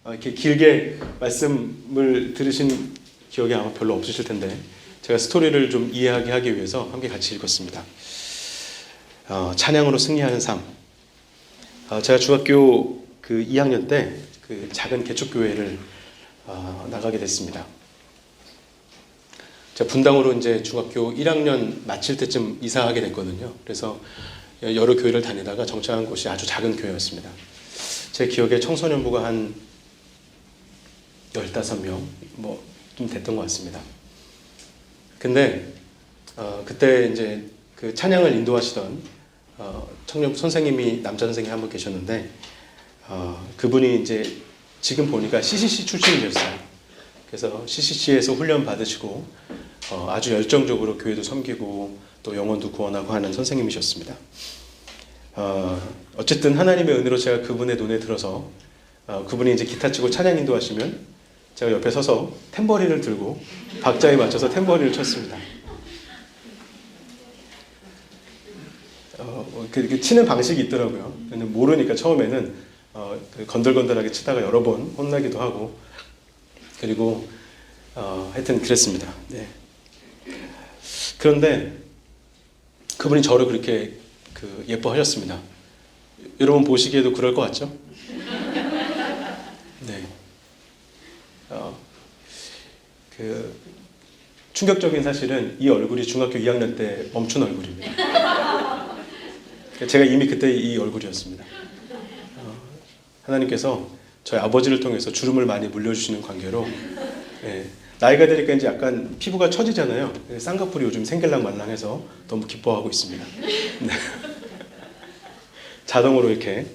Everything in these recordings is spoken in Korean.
이렇게 길게 말씀을 들으신 기억이 아마 별로 없으실 텐데 제가 스토리를 좀 이해하게 하기 위해서 함께 같이 읽었습니다. 찬양으로 승리하는 삶. 제가 중학교 그 2학년 때 그 작은 개척교회를 나가게 됐습니다. 제가 분당으로 이제 중학교 1학년 마칠 때쯤 이사하게 됐거든요. 그래서 여러 교회를 다니다가 정착한 곳이 아주 작은 교회였습니다. 제 기억에 청소년부가 한 15명 뭐 좀 됐던 것 같습니다. 근데 그때 이제 그 찬양을 인도하시던 청년부 선생님이 남자 선생님이 한 분 계셨는데 그분이 이제 지금 보니까 CCC 출신이셨어요. 그래서 CCC에서 훈련 받으시고 아주 열정적으로 교회도 섬기고 또 영혼도 구원하고 하는 선생님이셨습니다. 어쨌든 하나님의 은혜로 제가 그분의 눈에 들어서 그분이 이제 기타 치고 찬양 인도하시면 제가 옆에 서서 탬버린을 들고 박자에 맞춰서 탬버린을 쳤습니다. 그 치는 방식이 있더라고요. 근데 모르니까 처음에는 건들건들하게 치다가 여러 번 혼나기도 하고 그리고 하여튼 그랬습니다. 네. 그런데 그분이 저를 그렇게 예뻐하셨습니다. 여러분 보시기에도 그럴 것 같죠? 네. 충격적인 사실은 이 얼굴이 중학교 2학년 때 멈춘 얼굴입니다. 제가 이미 그때 이 얼굴이었습니다. 하나님께서 저희 아버지를 통해서 주름을 많이 물려주시는 관계로 나이가 되니까 이제 약간 피부가 처지잖아요. 쌍꺼풀이 요즘 생길랑 말랑해서 너무 기뻐하고 있습니다. 네. 자동으로 이렇게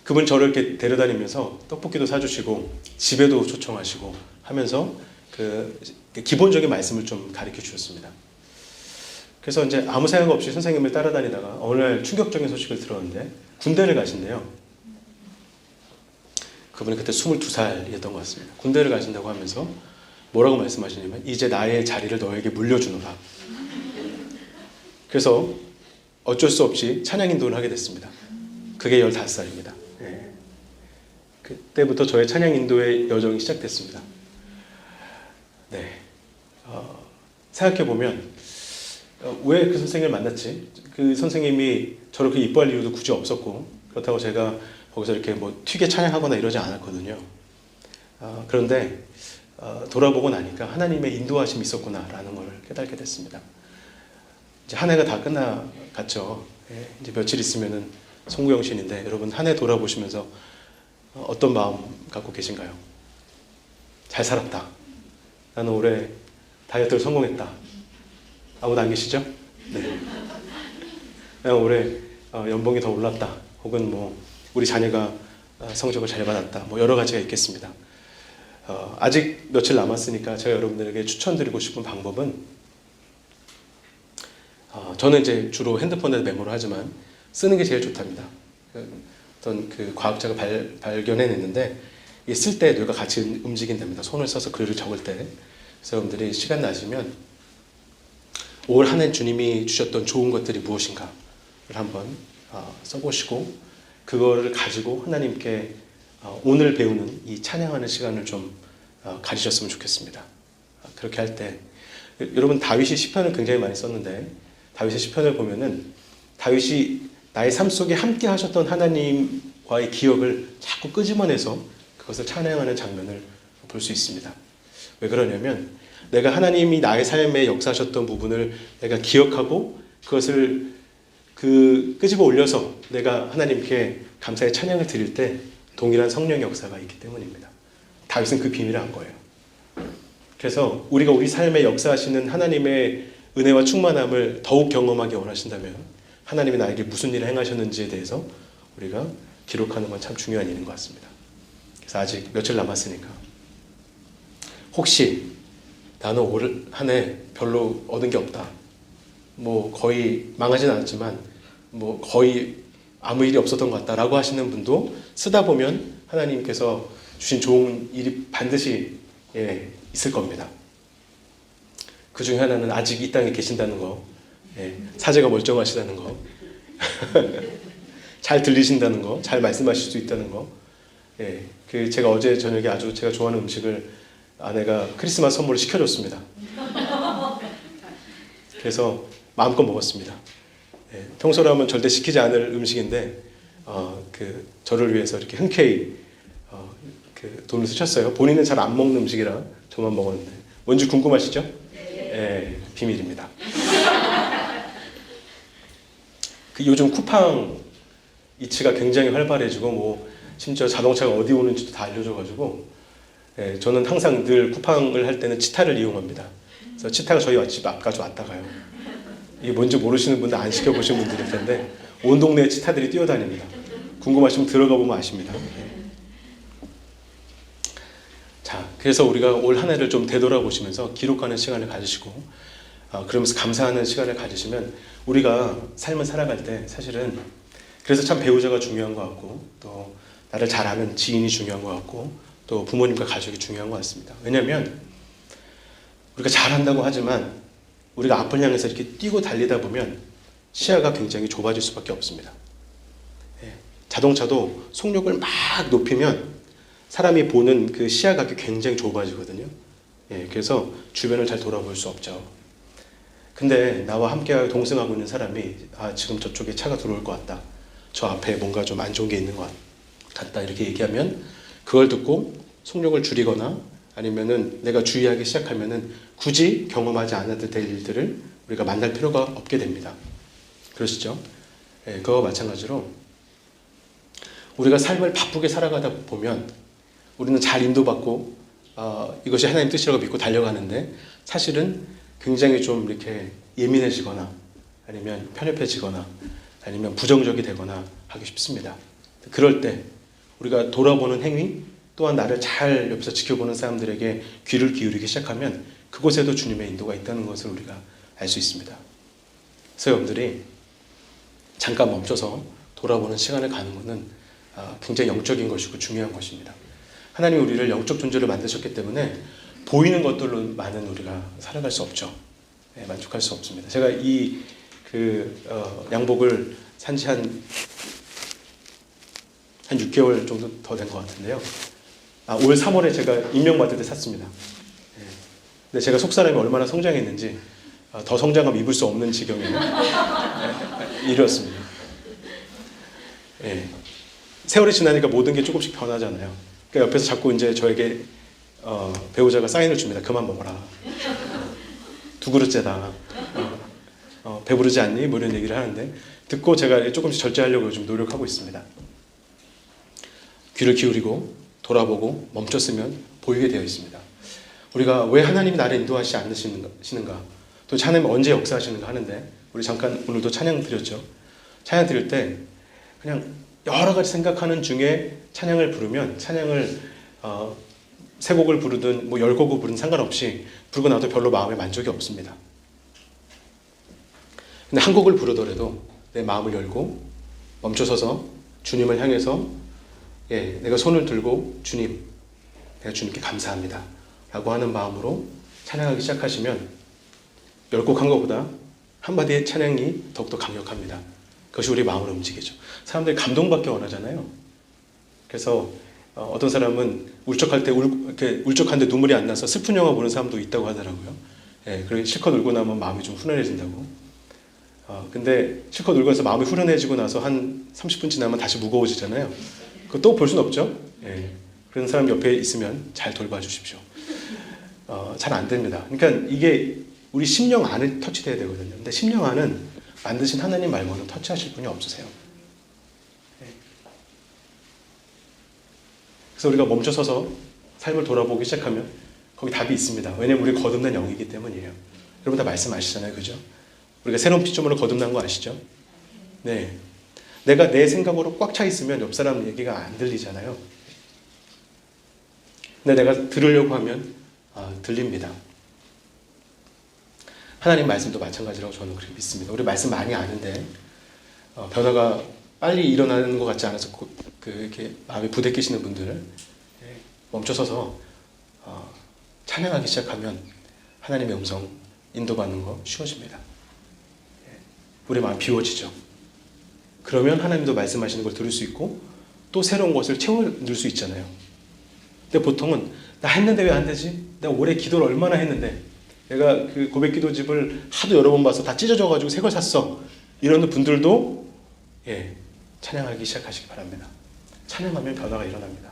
그분 저를 이렇게 데려다니면서 떡볶이도 사주시고 집에도 초청하시고 하면서 그 기본적인 말씀을 좀 가르쳐 주셨습니다. 그래서 이제 아무 생각 없이 선생님을 따라다니다가 어느 날 충격적인 소식을 들었는데 군대를 가신대요. 그분이 그때 22살이었던 것 같습니다. 군대를 가신다고 하면서 뭐라고 말씀하시냐면 이제 나의 자리를 너에게 물려주노라. 그래서 어쩔 수 없이 찬양 인도를 하게 됐습니다. 그게 15살입니다. 그때부터 저의 찬양 인도의 여정이 시작됐습니다. 네. 생각해보면 왜 그 선생님을 만났지? 그 선생님이 저를 그렇게 이뻐할 이유도 굳이 없었고 그렇다고 제가 거기서 이렇게 뭐 튀게 찬양하거나 이러지 않았거든요. 그런데 돌아보고 나니까 하나님의 인도하심이 있었구나라는 걸 깨닫게 됐습니다. 이제 한 해가 다 끝나갔죠. 이제 며칠 있으면은 송구영신인데 여러분 한 해 돌아보시면서 어떤 마음 갖고 계신가요? 잘 살았다. 나는 올해 다이어트를 성공했다. 아무도 안 계시죠? 네. 나는 올해 연봉이 더 올랐다. 혹은 뭐 우리 자녀가 성적을 잘 받았다. 뭐 여러 가지가 있겠습니다. 아직 며칠 남았으니까 제가 여러분들에게 추천드리고 싶은 방법은 저는 이제 주로 핸드폰에 메모를 하지만 쓰는 게 제일 좋답니다. 어떤 그 과학자가 발견해냈는데 쓸 때 뇌가 같이 움직인답니다. 손을 써서 글을 적을 때. 그래서 여러분들이 시간 나시면 올 한 해 주님이 주셨던 좋은 것들이 무엇인가를 한번 써보시고 그거를 가지고 하나님께 오늘 배우는 이 찬양하는 시간을 좀 가지셨으면 좋겠습니다. 그렇게 할 때 여러분 다윗이 시편을 굉장히 많이 썼는데 다윗의 시편을 보면은 다윗이 나의 삶 속에 함께 하셨던 하나님과의 기억을 자꾸 끄집어내서 그것을 찬양하는 장면을 볼 수 있습니다. 왜 그러냐면 내가 하나님이 나의 삶에 역사하셨던 부분을 내가 기억하고 그것을 끄집어 올려서 내가 하나님께 감사의 찬양을 드릴 때 동일한 성령의 역사가 있기 때문입니다. 다윗은 그 비밀을 안 거예요. 그래서 우리가 우리 삶에 역사하시는 하나님의 은혜와 충만함을 더욱 경험하기 원하신다면 하나님이 나에게 무슨 일을 행하셨는지에 대해서 우리가 기록하는 건 참 중요한 일인 것 같습니다. 그래서 아직 며칠 남았으니까 혹시 나는 올 한 해 별로 얻은 게 없다. 뭐 거의 망하진 않았지만 뭐 거의 아무 일이 없었던 것 같다라고 하시는 분도 쓰다 보면 하나님께서 주신 좋은 일이 반드시 있을 겁니다. 그 중에 하나는 아직 이 땅에 계신다는 거, 사제가 멀쩡하시다는 거. 잘 들리신다는 거, 잘 말씀하실 수 있다는 거. 예, 그 제가 어제 저녁에 아주 제가 좋아하는 음식을 아내가 크리스마스 선물을 시켜줬습니다. 그래서 마음껏 먹었습니다. 예, 평소라면 절대 시키지 않을 음식인데 저를 위해서 이렇게 흔쾌히 그 돈을 쓰셨어요. 본인은 잘 안 먹는 음식이라 저만 먹었는데 뭔지 궁금하시죠? 예, 비밀입니다. 그 요즘 쿠팡 이츠가 굉장히 활발해지고 뭐 심지어 자동차가 어디 오는지도 다 알려줘가지고 예, 저는 항상 늘 쿠팡을 할 때는 치타를 이용합니다. 그래서 치타가 저희 집 앞까지 왔다 가요. 이게 뭔지 모르시는 분들, 안 시켜보신 분들일 텐데 온 동네에 치타들이 뛰어다닙니다. 궁금하시면 들어가 보면 아십니다. 자, 그래서 우리가 올 한 해를 좀 되돌아보시면서 기록하는 시간을 가지시고 그러면서 감사하는 시간을 가지시면 우리가 삶을 살아갈 때 사실은 그래서 참 배우자가 중요한 것 같고 또 나를 잘 아는 지인이 중요한 것 같고 또 부모님과 가족이 중요한 것 같습니다. 왜냐하면 우리가 잘한다고 하지만 우리가 앞을 향해서 이렇게 뛰고 달리다 보면 시야가 굉장히 좁아질 수밖에 없습니다. 예, 자동차도 속력을 막 높이면 사람이 보는 그 시야각이 굉장히 좁아지거든요. 예, 그래서 주변을 잘 돌아볼 수 없죠. 근데 나와 함께 동승하고 있는 사람이 지금 저쪽에 차가 들어올 것 같다. 저 앞에 뭔가 좀 안 좋은 게 있는 것 같다. 이렇게 얘기하면 그걸 듣고 속력을 줄이거나 아니면은 내가 주의하기 시작하면은 굳이 경험하지 않아도 될 일들을 우리가 만날 필요가 없게 됩니다. 그러시죠? 예, 그와 마찬가지로 우리가 삶을 바쁘게 살아가다 보면 우리는 잘 인도받고 이것이 하나님 뜻이라고 믿고 달려가는데 사실은 굉장히 좀 이렇게 예민해지거나 아니면 편협해지거나 아니면 부정적이 되거나 하기 쉽습니다. 그럴 때 우리가 돌아보는 행위 또한 나를 잘 옆에서 지켜보는 사람들에게 귀를 기울이기 시작하면 그곳에도 주님의 인도가 있다는 것을 우리가 알 수 있습니다. 그래서 여러분들이 잠깐 멈춰서 돌아보는 시간을 가는 것은 굉장히 영적인 것이고 중요한 것입니다. 하나님이 우리를 영적 존재로 만드셨기 때문에 보이는 것들로만은 우리가 살아갈 수 없죠. 네, 만족할 수 없습니다. 제가 이 양복을 산지 한 6개월 정도 더 된 것 같은데요. 올 3월에 제가 임명받을 때 샀습니다. 네. 근데 제가 속사람이 얼마나 성장했는지 더 성장하면 입을 수 없는 지경에 이르렀습니다. 네. 세월이 지나니까 모든 게 조금씩 변하잖아요. 그러니까 옆에서 자꾸 이제 저에게 배우자가 사인을 줍니다. 그만 먹어라. 2그릇째다. 배부르지 않니? 뭐 이런 얘기를 하는데 듣고 제가 조금씩 절제하려고 요즘 노력하고 있습니다. 귀를 기울이고 돌아보고 멈췄으면 보이게 되어 있습니다. 우리가 왜 하나님이 나를 인도하시지 않으시는가? 또 하나님이 언제 역사하시는가 하는데 우리 잠깐 오늘도 찬양 드렸죠. 찬양 드릴 때 그냥 여러 가지 생각하는 중에 찬양을 부르면 찬양을 세 곡을 부르든 뭐 10곡을 부르든 상관없이 부르고 나도 별로 마음에 만족이 없습니다. 근데 한 곡을 부르더라도 내 마음을 열고 멈춰서서 주님을 향해서 내가 손을 들고 주님, 내가 주님께 감사합니다 라고 하는 마음으로 찬양하기 시작하시면 10곡 한 것보다 한마디의 찬양이 더욱더 강력합니다. 그것이 우리 마음을 움직이죠. 사람들이 감동받기 원하잖아요. 그래서 어떤 사람은 울적할 때 이렇게 울적한데 눈물이 안 나서 슬픈 영화 보는 사람도 있다고 하더라고요. 그리고 실컷 울고 나면 마음이 좀 후련해진다고. 근데 실컷 울고 나서 마음이 후련해지고 나서 한 30분 지나면 다시 무거워지잖아요. 그거 또 볼 수는 없죠. 그런 사람 옆에 있으면 잘 돌봐주십시오. 잘 안 됩니다. 그러니까 이게 우리 심령 안에 터치돼야 되거든요. 근데 심령 안은 만드신 하나님 말고는 터치하실 분이 없으세요. 그래서 우리가 멈춰서서 삶을 돌아보기 시작하면 거기 답이 있습니다. 왜냐면 우리 거듭난 영이기 때문이에요. 여러분 다 말씀하시잖아요. 그죠? 우리가 새로운 피조물로 거듭난 거 아시죠? 네. 내가 내 생각으로 꽉 차 있으면 옆 사람 얘기가 안 들리잖아요. 근데 내가 들으려고 하면 들립니다. 하나님 말씀도 마찬가지라고 저는 그렇게 믿습니다. 우리 말씀 많이 아는데 변화가 빨리 일어나는 것 같지 않아서 이렇게 마음이 부대끼시는 분들 멈춰서서 찬양하기 시작하면 하나님의 음성 인도받는 거 쉬워집니다. 우리 마음 비워지죠. 그러면 하나님도 말씀하시는 걸 들을 수 있고 또 새로운 것을 채워 넣을 수 있잖아요. 근데 보통은 나 했는데 왜 안 되지? 내가 올해 기도를 얼마나 했는데 내가 그 고백 기도집을 하도 여러 번 봐서 다 찢어져가지고 새 걸 샀어. 이런 분들도 찬양하기 시작하시기 바랍니다. 찬양하면 변화가 일어납니다.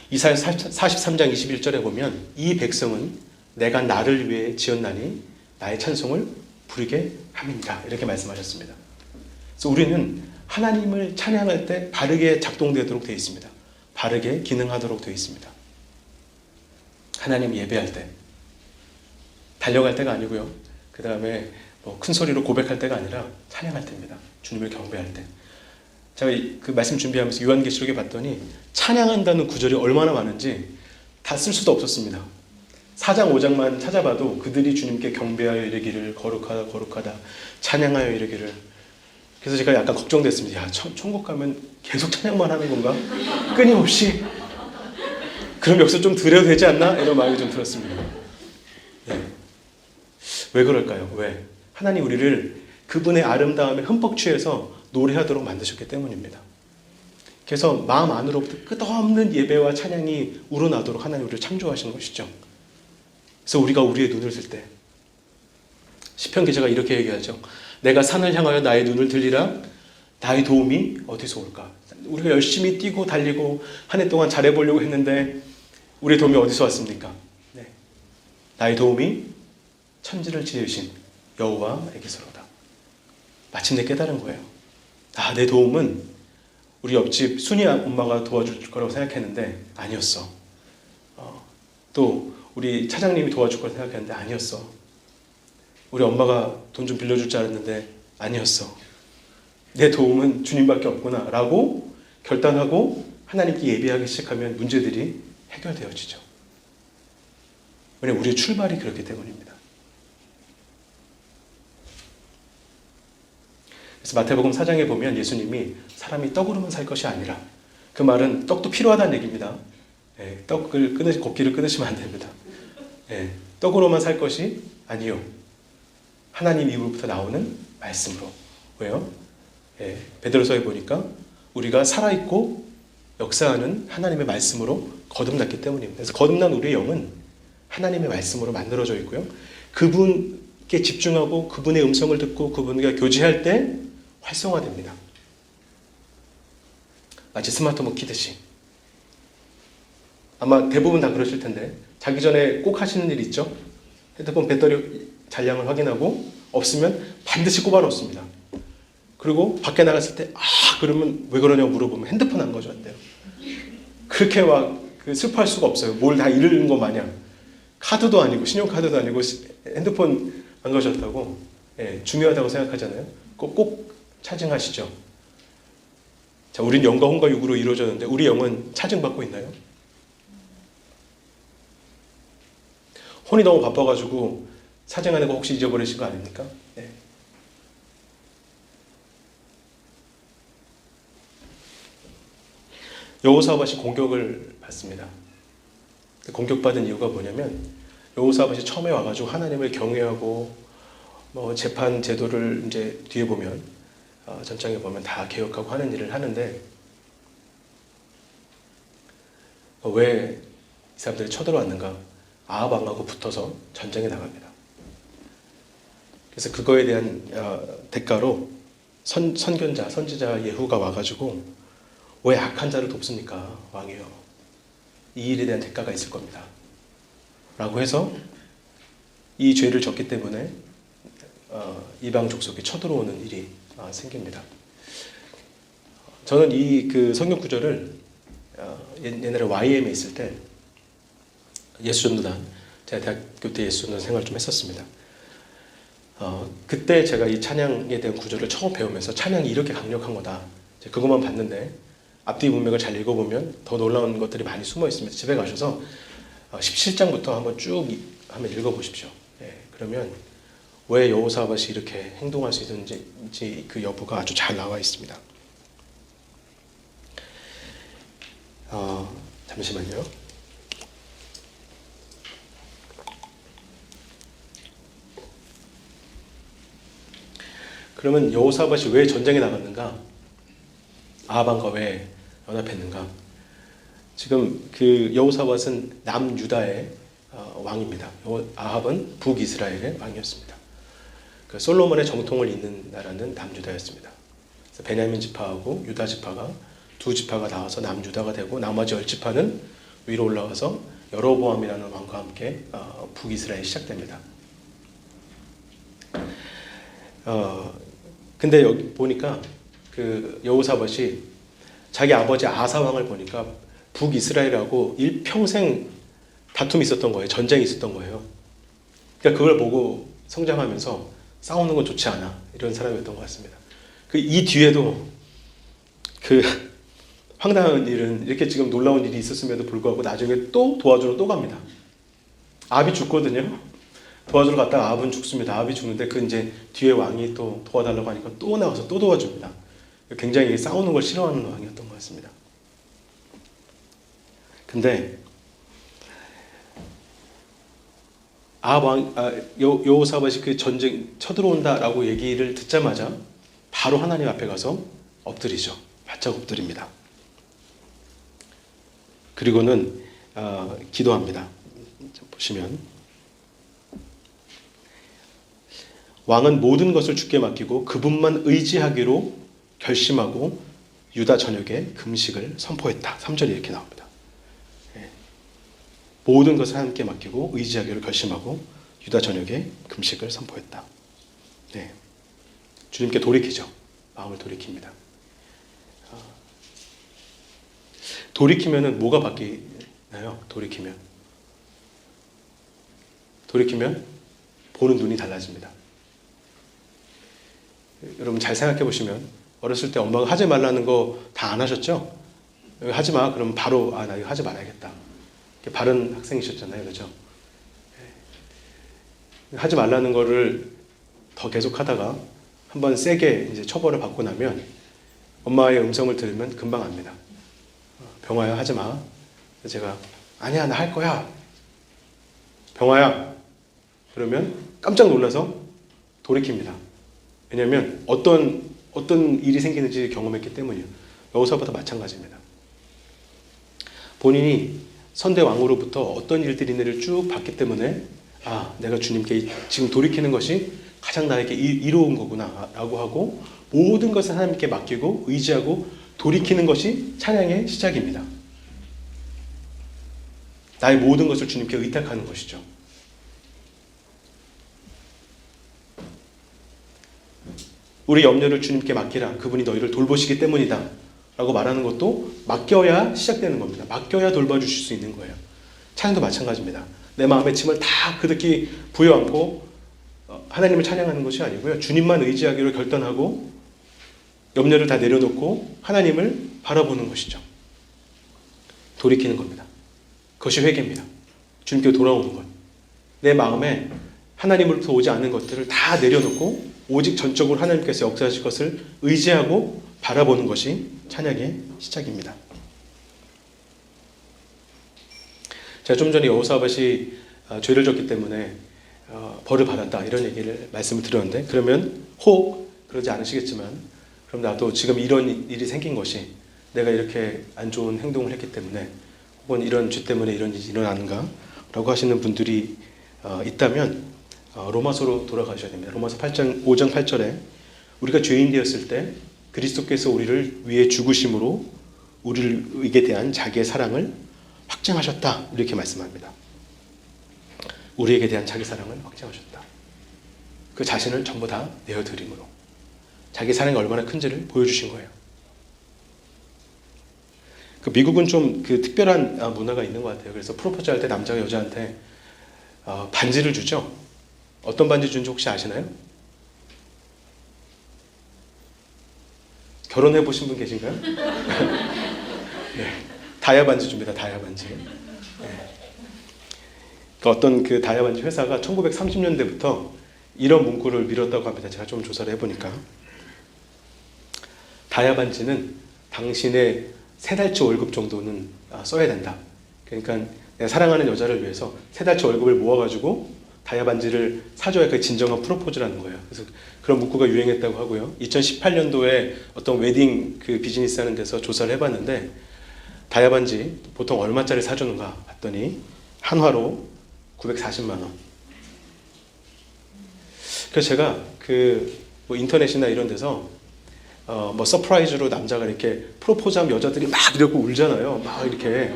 이사야 43장 21절에 보면 이 백성은 내가 나를 위해 지었나니 나의 찬송을 부르게 함이니라 이렇게 말씀하셨습니다. 그래서 우리는 하나님을 찬양할 때 바르게 작동되도록 되어 있습니다. 바르게 기능하도록 되어 있습니다. 하나님 예배할 때 달려갈 때가 아니고요. 그 다음에 큰 소리로 고백할 때가 아니라 찬양할 때입니다. 주님을 경배할 때. 제가 그 말씀 준비하면서 요한계시록에 봤더니 찬양한다는 구절이 얼마나 많은지 다 쓸 수도 없었습니다. 4장 5장만 찾아봐도 그들이 주님께 경배하여 이르기를 거룩하다 거룩하다 찬양하여 이르기를. 그래서 제가 약간 걱정됐습니다. 야, 천국 가면 계속 찬양만 하는 건가? 끊임없이? 그럼 여기서 좀 드려도 되지 않나? 이런 마음이 좀 들었습니다. 왜 그럴까요? 왜? 하나님 우리를 그분의 아름다움에 흠뻑 취해서 노래하도록 만드셨기 때문입니다. 그래서 마음 안으로부터 끝없는 예배와 찬양이 우러나도록 하나님 우리를 창조하신 것이죠. 그래서 우리가 우리의 눈을 들 때 시편 기자가 이렇게 얘기하죠. 내가 산을 향하여 나의 눈을 들리라. 나의 도움이 어디서 올까? 우리가 열심히 뛰고 달리고 한 해 동안 잘해보려고 했는데 우리의 도움이 어디서 왔습니까? 나의 도움이 천지를 지으신 여호와에게서로다. 마침내 깨달은 거예요. 내 도움은 우리 옆집 순이 엄마가 도와줄 거라고 생각했는데 아니었어. 또 우리 차장님이 도와줄 거라고 생각했는데 아니었어. 우리 엄마가 돈 좀 빌려줄 줄 알았는데 아니었어. 내 도움은 주님밖에 없구나 라고 결단하고 하나님께 예배하기 시작하면 문제들이 해결되어지죠. 왜냐하면 우리의 출발이 그렇기 때문입니다. 그래서 마태복음 4장에 보면 예수님이 사람이 떡으로만 살 것이 아니라, 그 말은 떡도 필요하다는 얘기입니다. 걷기를 끊으시면 안 됩니다. 떡으로만 살 것이 아니요, 하나님 입으로부터 나오는 말씀으로. 왜요? 베드로서에 보니까 우리가 살아있고 역사하는 하나님의 말씀으로 거듭났기 때문입니다. 그래서 거듭난 우리의 영은 하나님의 말씀으로 만들어져 있고요. 그분께 집중하고 그분의 음성을 듣고 그분과 교제할 때 활성화됩니다. 마치 스마트폰 키듯이. 아마 대부분 다 그러실 텐데 자기 전에 꼭 하시는 일 있죠? 핸드폰 배터리 잔량을 확인하고 없으면 반드시 꼽아 놓습니다. 그리고 밖에 나갔을 때 그러면 왜 그러냐고 물어보면 핸드폰 안 가져왔대요. 그렇게 막 슬퍼할 수가 없어요. 뭘 다 잃은 것 마냥. 카드도 아니고 신용카드도 아니고 핸드폰 안 가져왔다고. 중요하다고 생각하잖아요. 꼭 차징하시죠. 자, 우린 영과 혼과 육으로 이루어졌는데 우리 영은 차징받고 있나요? 혼이 너무 바빠가지고 사정하는 거 혹시 잊어버리신 거 아닙니까? 여호사밧이 공격을 받습니다. 공격받은 이유가 뭐냐면 여호사밧이 처음에 와가지고 하나님을 경외하고 재판 제도를 이제 뒤에 보면 전장에 보면 다 개혁하고 하는 일을 하는데 왜 이 사람들이 쳐들어왔는가? 아합 왕하고 붙어서 전쟁에 나갑니다. 그래서 그거에 대한 대가로 선지자 예후가 와가지고 왜 악한 자를 돕습니까? 왕이요. 이 일에 대한 대가가 있을 겁니다. 라고 해서 이 죄를 졌기 때문에 이방 족속이 쳐들어오는 일이 생깁니다. 저는 이 성경 구절을 옛날에 YM에 있을 때 예수전도단, 제가 대학교 때 예수전도단 생활 좀 했었습니다. 그때 제가 이 찬양에 대한 구절을 처음 배우면서 찬양이 이렇게 강력한 거다. 그것만 봤는데 앞뒤 문맥을 잘 읽어보면 더 놀라운 것들이 많이 숨어 있습니다. 집에 가셔서 17장부터 한번 쭉 한번 읽어보십시오. 그러면 왜 여호사밧이 이렇게 행동할 수 있는지 그 여부가 아주 잘 나와 있습니다. 잠시만요. 그러면 여호사밧이 왜 전쟁에 나갔는가? 아합왕과 왜 연합했는가? 지금 그 여호사밧은 남유다의 왕입니다. 아합은 북이스라엘의 왕이었습니다. 그 솔로몬의 정통을 잇는 나라는 남유다였습니다. 그래서 베냐민 지파하고 유다 지파가 두 지파가 나와서 남유다가 되고 나머지 10지파는 위로 올라가서 여로보암이라는 왕과 함께 북이스라엘이 시작됩니다. 근데 여기 보니까 그 여호사밧이 자기 아버지 아사 왕을 보니까 북이스라엘하고 일평생 다툼이 있었던 거예요. 전쟁이 있었던 거예요. 그러니까 그걸 보고 성장하면서 싸우는 건 좋지 않아. 이런 사람이었던 것 같습니다. 이 뒤에도 그 황당한 일은 이렇게 지금 놀라운 일이 있었음에도 불구하고 나중에 또 도와주러 또 갑니다. 아합이 죽거든요. 도와주러 갔다가 아합은 죽습니다. 아합이 죽는데 그 이제 뒤에 왕이 또 도와달라고 하니까 또 나가서 또 도와줍니다. 굉장히 싸우는 걸 싫어하는 왕이었던 것 같습니다. 근데 여호사밧이 그 전쟁 쳐들어온다라고 얘기를 듣자마자 바로 하나님 앞에 가서 엎드리죠. 바짝 엎드립니다. 그리고는 기도합니다. 보시면 왕은 모든 것을 주께 맡기고 그분만 의지하기로 결심하고 유다 전역에 금식을 선포했다. 3절에 이렇게 나옵니다. 모든 것을 하나님께 맡기고 의지하기로 결심하고 유다 전역에 금식을 선포했다. 네. 주님께 돌이키죠. 마음을 돌이킵니다. 돌이키면은 뭐가 바뀌나요? 돌이키면 보는 눈이 달라집니다. 여러분 잘 생각해 보시면 어렸을 때 엄마가 하지 말라는 거 다 안 하셨죠? 하지 마. 그러면 바로 나 이거 하지 말아야겠다. 바른 학생이셨잖아요. 그죠? 하지 말라는 거를 더 계속 하다가 한번 세게 이제 처벌을 받고 나면 엄마의 음성을 들으면 금방 압니다. 병화야 하지 마. 제가 아니야 나 할 거야. 병화야. 그러면 깜짝 놀라서 돌이킵니다. 왜냐하면 어떤 일이 생기는지 경험했기 때문이에요. 여호사밧도 마찬가지입니다. 본인이 선대 왕으로부터 어떤 일들이 있는지를 쭉 봤기 때문에 내가 주님께 지금 돌이키는 것이 가장 나에게 이로운 거구나 라고 하고 모든 것을 하나님께 맡기고 의지하고 돌이키는 것이 찬양의 시작입니다. 나의 모든 것을 주님께 의탁하는 것이죠. 우리 염려를 주님께 맡기라. 그분이 너희를 돌보시기 때문이다. 라고 말하는 것도 맡겨야 시작되는 겁니다. 맡겨야 돌봐주실 수 있는 거예요. 찬양도 마찬가지입니다. 내 마음의 짐을 다 그득히 부여안고 하나님을 찬양하는 것이 아니고요. 주님만 의지하기로 결단하고 염려를 다 내려놓고 하나님을 바라보는 것이죠. 돌이키는 겁니다. 그것이 회개입니다. 주님께 돌아오는 것. 내 마음에 하나님으로부터 오지 않은 것들을 다 내려놓고 오직 전적으로 하나님께서 역사하실 것을 의지하고 바라보는 것이 찬양의 시작입니다. 제가 좀 전에 여호사밧이 죄를 졌기 때문에 벌을 받았다 이런 말씀을 드렸는데 그러면 혹 그러지 않으시겠지만 그럼 나도 지금 이런 일이 생긴 것이 내가 이렇게 안 좋은 행동을 했기 때문에 혹은 이런 죄 때문에 이런 일이 일어나는가 라고 하시는 분들이 있다면 로마서로 돌아가셔야 됩니다. 로마서 5장 8절에 우리가 죄인 되었을 때 그리스도께서 우리를 위해 죽으심으로 우리에게 대한 자기의 사랑을 확증하셨다. 이렇게 말씀합니다. 우리에게 대한 자기 사랑을 확증하셨다. 그 자신을 전부 다 내어드림으로 자기 사랑이 얼마나 큰지를 보여주신 거예요. 그 미국은 좀 그 특별한 문화가 있는 것 같아요. 그래서 프로포즈 할 때 남자가 여자한테 반지를 주죠. 어떤 반지 준지 혹시 아시나요? 결혼해 보신 분 계신가요? 네, 다이아 반지 줍니다. 다이아 반지. 네. 어떤 그 다이아 반지 회사가 1930년대부터 이런 문구를 밀었다고 합니다. 제가 좀 조사를 해보니까 다이아 반지는 당신의 3달치 월급 정도는 써야 된다. 그러니까 내가 사랑하는 여자를 위해서 3달치 월급을 모아가지고 다이아 반지를 사줘야 그 진정한 프로포즈라는 거예요. 그래서 그런 문구가 유행했다고 하고요. 2018년도에 어떤 웨딩 그 비즈니스 하는 데서 조사를 해봤는데 다이아 반지 보통 얼마짜리 사주는가 봤더니 한화로 940만 원. 그래서 제가 뭐 인터넷이나 이런 데서 뭐 서프라이즈로 남자가 이렇게 프로포즈하면 여자들이 막 이러고 울잖아요. 막 이렇게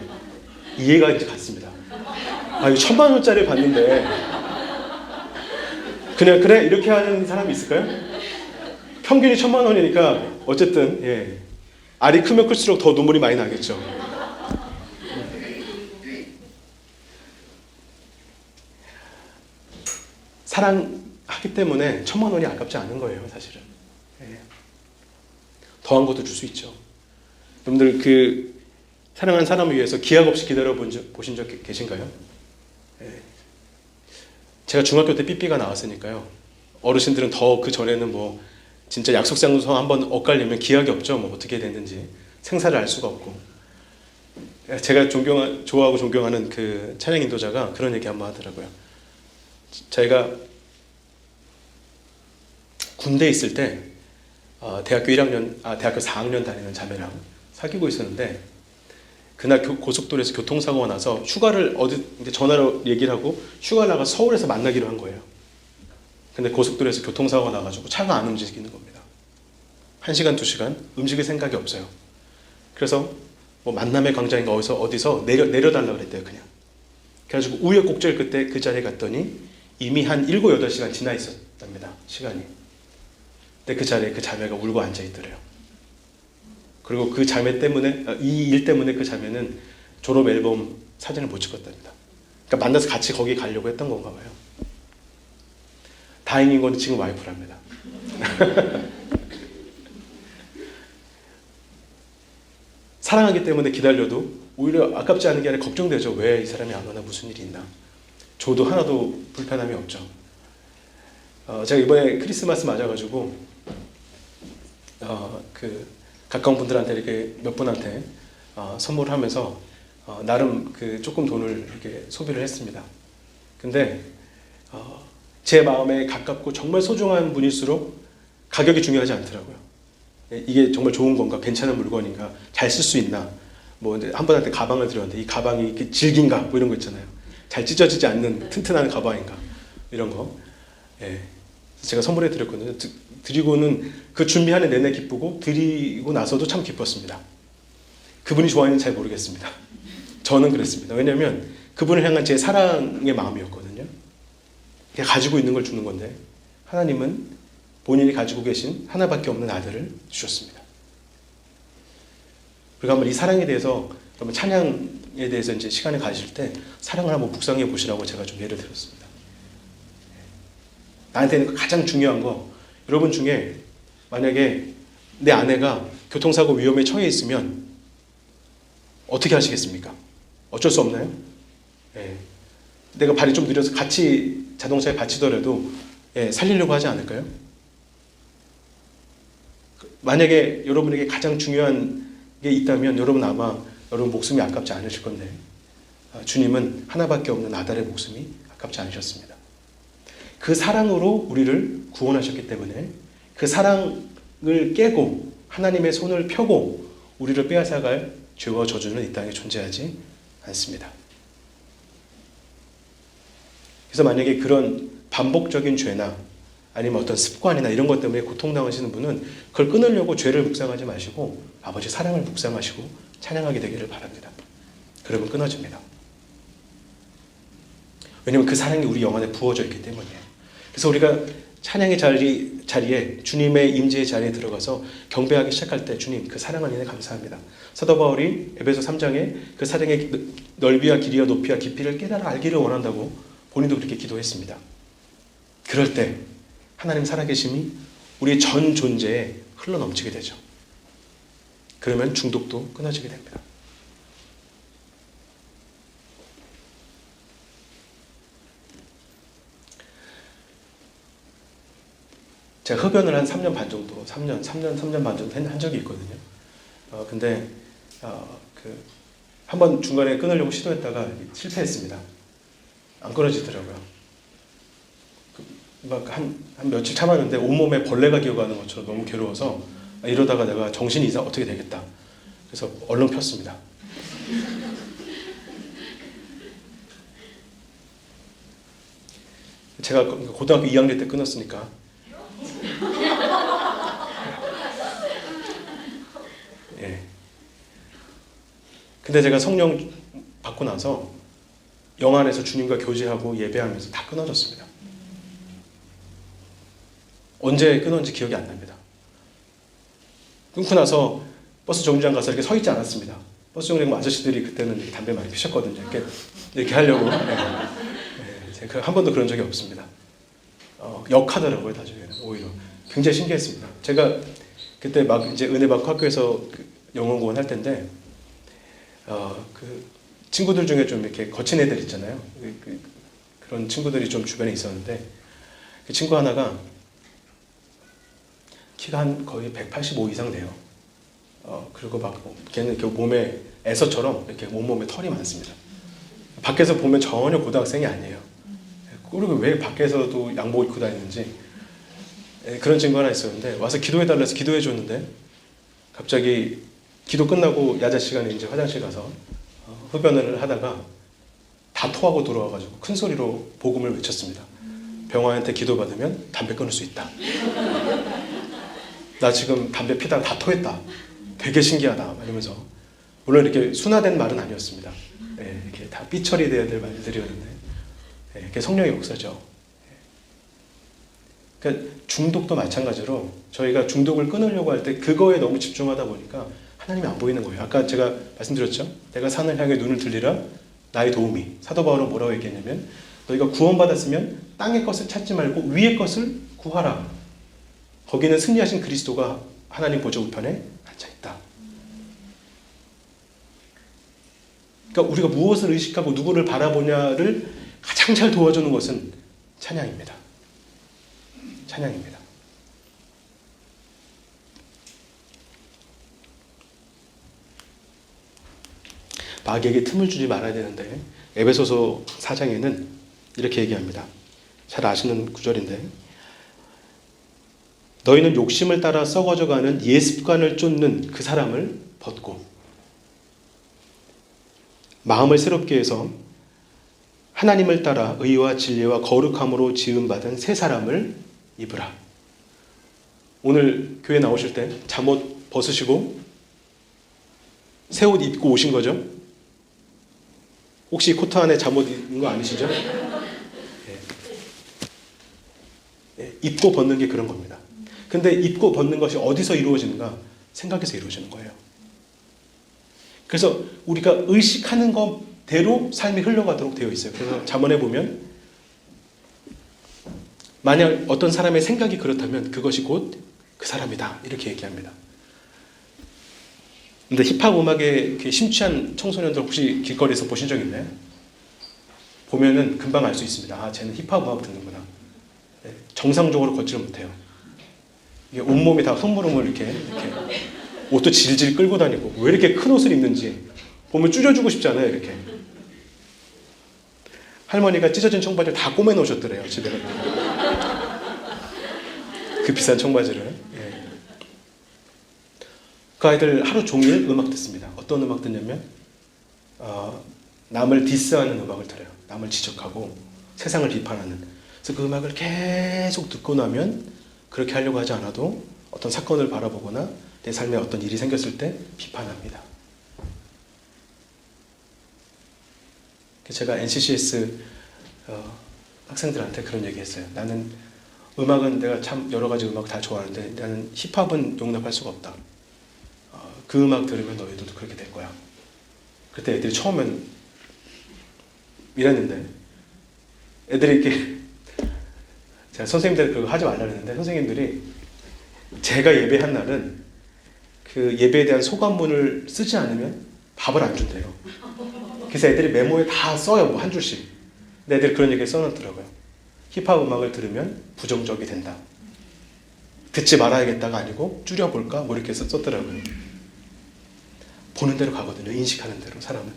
이해가 이제 갔습니다. 아, 이거 1,000만 원짜리 봤는데 그냥 그래 이렇게 하는 사람이 있을까요? 평균이 1,000만 원이니까 어쨌든 예. 알이 크면 클수록 더 눈물이 많이 나겠죠. 사랑하기 때문에 1,000만 원이 아깝지 않은 거예요, 사실은. 예. 더한 것도 줄 수 있죠. 여러분들 사랑하는 사람을 위해서 기약 없이 기다려 보신 적 계신가요? 예. 제가 중학교 때 삐삐가 나왔으니까요. 어르신들은 더 그 전에는 뭐 진짜 약속 장소 한번 엇갈리면 기약이 없죠. 뭐 어떻게 됐는지 생사를 알 수가 없고. 제가 좋아하고 존경하는 그 찬양 인도자가 그런 얘기 한번 하더라고요. 제가 군대에 있을 때 대학교 4학년 다니는 자매랑 사귀고 있었는데 그날 고속도로에서 교통사고가 나서 휴가를 이제 전화로 얘기를 하고 휴가 나가 서울에서 만나기로 한 거예요. 근데 고속도로에서 교통사고가 나가지고 차가 안 움직이는 겁니다. 1시간, 2시간 움직일 생각이 없어요. 그래서 뭐 만남의 광장인가 어디서 내려달라고 그랬대요, 그냥. 그래가지고 우여곡절 그때 그 자리에 갔더니 이미 한 7, 8시간 지나 있었답니다, 시간이. 근데 그 자리에 그 자매가 울고 앉아있더래요. 그리고 그 자매 때문에, 이 일 때문에 그 자매는 졸업 앨범 사진을 못 찍었답니다. 그러니까 만나서 같이 거기 가려고 했던 건가 봐요. 다행인 건 지금 와이프랍니다. 사랑하기 때문에 기다려도 오히려 아깝지 않은 게 아니라 걱정되죠. 왜 이 사람이 안 오나, 무슨 일이 있나. 저도 하나도 불편함이 없죠. 제가 이번에 크리스마스 맞아가지고 가까운 분들한테 이렇게 몇 분한테 선물을 하면서 나름 조금 돈을 이렇게 소비를 했습니다. 근데 제 마음에 가깝고 정말 소중한 분일수록 가격이 중요하지 않더라고요. 이게 정말 좋은 건가, 괜찮은 물건인가, 잘 쓸 수 있나. 뭐 한 분한테 가방을 드렸는데 이 가방이 이렇게 질긴가, 뭐 이런 거 있잖아요. 잘 찢어지지 않는 튼튼한 가방인가, 이런 거. 예. 제가 선물해 드렸거든요. 드리고는 그 준비하는 내내 기쁘고 드리고 나서도 참 기뻤습니다. 그분이 좋아하는지 잘 모르겠습니다. 저는 그랬습니다. 왜냐하면 그분을 향한 제 사랑의 마음이었거든요. 가지고 있는 걸 주는 건데 하나님은 본인이 가지고 계신 하나밖에 없는 아들을 주셨습니다. 그리고 한번 이 사랑에 대해서, 그러면 찬양에 대해서 이제 시간을 가질 때 사랑을 한번 묵상해 보시라고 제가 좀 예를 들었습니다. 나한테는 가장 중요한 거, 여러분 중에 만약에 내 아내가 교통사고 위험에 처해 있으면 어떻게 하시겠습니까? 어쩔 수 없나요? 예. 내가 발이 좀 느려서 같이 자동차에 받치더라도 살리려고 하지 않을까요? 만약에 여러분에게 가장 중요한 게 있다면 여러분 아마 여러분 목숨이 아깝지 않으실 건데 주님은 하나밖에 없는 아들의 목숨이 아깝지 않으셨습니다. 그 사랑으로 우리를 구원하셨기 때문에 그 사랑을 깨고 하나님의 손을 펴고 우리를 빼앗아갈 죄와 저주는 이 땅에 존재하지 않습니다. 그래서 만약에 그런 반복적인 죄나 아니면 어떤 습관이나 이런 것 때문에 고통당하시는 분은 그걸 끊으려고 죄를 묵상하지 마시고 아버지 사랑을 묵상하시고 찬양하게 되기를 바랍니다. 그러면 끊어집니다. 왜냐하면 그 사랑이 우리 영안에 부어져 있기 때문이에요. 그래서 우리가 찬양의 자리에 주님의 임재의 자리에 들어가서 경배하기 시작할 때 주님 그 사랑 안에 감사합니다. 사도 바울이 에베소 3장에 그 사랑의 넓이와 길이와 높이와 깊이를 깨달아 알기를 원한다고 본인도 그렇게 기도했습니다. 그럴 때 하나님 살아계심이 우리의 전 존재에 흘러넘치게 되죠. 그러면 중독도 끊어지게 됩니다. 제가 흡연을 한 3년 반 정도, 3년 반 정도 한 적이 있거든요. 근데 한번 중간에 끊으려고 시도했다가 실패했습니다. 안 끊어지더라고요. 막 한 며칠 참았는데 온몸에 벌레가 기어가는 것처럼 너무 괴로워서 이러다가 내가 정신이 이상 어떻게 되겠다. 그래서 얼른 폈습니다. 제가 고등학교 2학년 때 끊었으니까 예. 근데 제가 성령 받고 나서 영 안에서 주님과 교제하고 예배하면서 다 끊어졌습니다. 언제 끊었는지 기억이 안 납니다. 끊고 나서 버스 정류장 가서 이렇게 서 있지 않았습니다. 버스 정류장 아저씨들이 그때는 이렇게 담배 많이 피셨거든요. 이렇게 하려고. 제가 한 번도 그런 적이 없습니다. 역하더라고요, 나중에는. 오히려. 굉장히 신기했습니다. 제가 그때 막 이제 은혜 받고 학교에서 영어공원 할 때인데, 그 친구들 중에 좀 이렇게 거친 애들 있잖아요. 그런 친구들이 좀 주변에 있었는데, 그 친구 하나가 키가 한 거의 185 이상 돼요. 그리고 막 걔는 몸에 에서처럼 이렇게 온몸에 털이 많습니다. 밖에서 보면 전혀 고등학생이 아니에요. 그리고 왜 밖에서도 양복 입고 다니는지 그런 친구 하나 있었는데 와서 기도해달라 해서 기도해 줬는데 갑자기 기도 끝나고 야자 시간에 이제 화장실 가서 흡연을 하다가 다 토하고 들어와가지고 큰 소리로 복음을 외쳤습니다. 병화한테 기도받으면 담배 끊을 수 있다. 나 지금 담배 피다가 다 토했다. 되게 신기하다. 이러면서 물론 이렇게 순화된 말은 아니었습니다. 이렇게 다 삐처리돼야 될 말들이었는데 그게 성령의 역사죠. 그러니까 중독도 마찬가지로 저희가 중독을 끊으려고 할 때 그거에 너무 집중하다 보니까 하나님이 안 보이는 거예요. 아까 제가 말씀드렸죠. 내가 산을 향해 눈을 들리라 나의 도움이. 사도 바울은 뭐라고 얘기했냐면 너희가 구원받았으면 땅의 것을 찾지 말고 위의 것을 구하라. 거기는 승리하신 그리스도가 하나님 보좌 우편에 앉아있다. 그러니까 우리가 무엇을 의식하고 누구를 바라보냐를 가장 잘 도와주는 것은 찬양입니다. 찬양입니다. 마귀에게 틈을 주지 말아야 되는데 에베소서 4장에는 이렇게 얘기합니다. 잘 아시는 구절인데 너희는 욕심을 따라 썩어져가는 예습관을 쫓는 그 사람을 벗고 마음을 새롭게 해서 하나님을 따라 의와 진리와 거룩함으로 지음받은 새 사람을 입으라. 오늘 교회 나오실 때 잠옷 벗으시고 새 옷 입고 오신 거죠? 혹시 코트 안에 잠옷 입은 거 아니시죠? 입고 벗는 게 그런 겁니다. 근데 입고 벗는 것이 어디서 이루어지는가? 생각에서 이루어지는 거예요. 그래서 우리가 의식하는 것대로 삶이 흘러가도록 되어 있어요. 그래서 잠언에 보면 만약 어떤 사람의 생각이 그렇다면 그것이 곧 그 사람이다. 이렇게 얘기합니다. 근데 힙합 음악에 심취한 청소년들 혹시 길거리에서 보신 적 있나요? 보면은 금방 알 수 있습니다. 아, 쟤는 힙합 음악 듣는구나. 정상적으로 걷지를 못해요. 이게 온몸이 다 흐물흐물 이렇게 옷도 질질 끌고 다니고 왜 이렇게 큰 옷을 입는지 보면 줄여주고 싶잖아요. 이렇게 할머니가 찢어진 청바지를 다 꼬매 놓으셨더래요. 집에 그 비싼 청바지를. 그 아이들 하루 종일 음악 듣습니다. 어떤 음악 듣냐면 남을 디스하는 음악을 들어요. 남을 지적하고 세상을 비판하는. 그래서 그 음악을 계속 듣고 나면 그렇게 하려고 하지 않아도 어떤 사건을 바라보거나 내 삶에 어떤 일이 생겼을 때 비판합니다. 제가 NCCS 학생들한테 그런 얘기 했어요. 나는 음악은 내가 참 여러 가지 음악 다 좋아하는데 나는 힙합은 용납할 수가 없다. 그 음악 들으면 너희들도 그렇게 될 거야. 그때 애들이 처음엔 이랬는데 애들이 이렇게 제가 선생님들 그거 하지 말라 그랬는데 선생님들이 제가 예배한 날은 그 예배에 대한 소감문을 쓰지 않으면 밥을 안 준대요. 그래서 애들이 메모에 다 써요. 뭐 한 줄씩. 근데 애들이 그런 얘기 써놨더라고요. 힙합 음악을 들으면 부정적이 된다. 듣지 말아야겠다가 아니고 줄여볼까? 뭐 이렇게 썼더라고요. 보는 대로 가거든요. 인식하는 대로 사람은.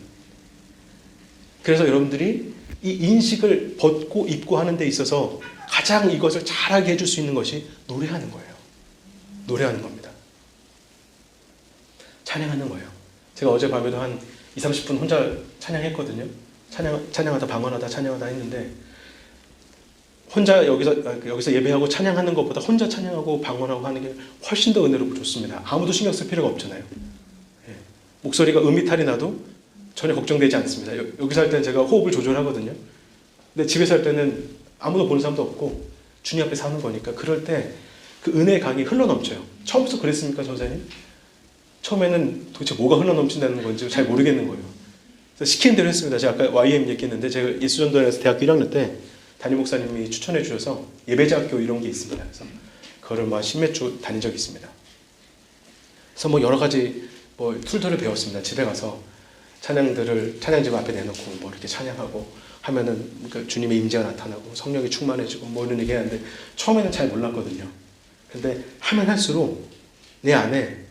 그래서 여러분들이 이 인식을 벗고 입고 하는 데 있어서 가장 이것을 잘하게 해줄 수 있는 것이 노래하는 거예요. 노래하는 겁니다. 찬양하는 거예요. 제가 어젯밤에도 한 20-30분 혼자 찬양했거든요. 찬양하다 방언하다 찬양하다 했는데 혼자 여기서 예배하고 찬양하는 것보다 혼자 찬양하고 방언하고 하는 게 훨씬 더 은혜롭고 좋습니다. 아무도 신경 쓸 필요가 없잖아요. 예. 목소리가 음이탈이 나도 전혀 걱정되지 않습니다. 여기서 할 때는 제가 호흡을 조절하거든요. 근데 집에서 할 때는 아무도 보는 사람도 없고 주님 앞에서 하는 거니까 그럴 때 그 은혜의 강이 흘러넘쳐요. 처음부터 그랬습니까, 전사님? 처음에는 도대체 뭐가 흘러넘친다는 건지 잘 모르겠는 거예요. 그래서 시키는 대로 했습니다. 제가 아까 YM 얘기했는데 제가 예수전도단에서 대학교 1학년 때 담임 목사님이 추천해 주셔서 예배자학교 이런 게 있습니다. 그래서 그거를 막 10몇 주 다닌 적이 있습니다. 그래서 뭐 여러 가지 뭐 툴들을 배웠습니다. 집에 가서 찬양집 앞에 내놓고 뭐 이렇게 찬양하고 하면은 그러니까 주님의 임재가 나타나고 성령이 충만해지고 뭐 이런 얘기 하는데 처음에는 잘 몰랐거든요. 근데 하면 할수록 내 안에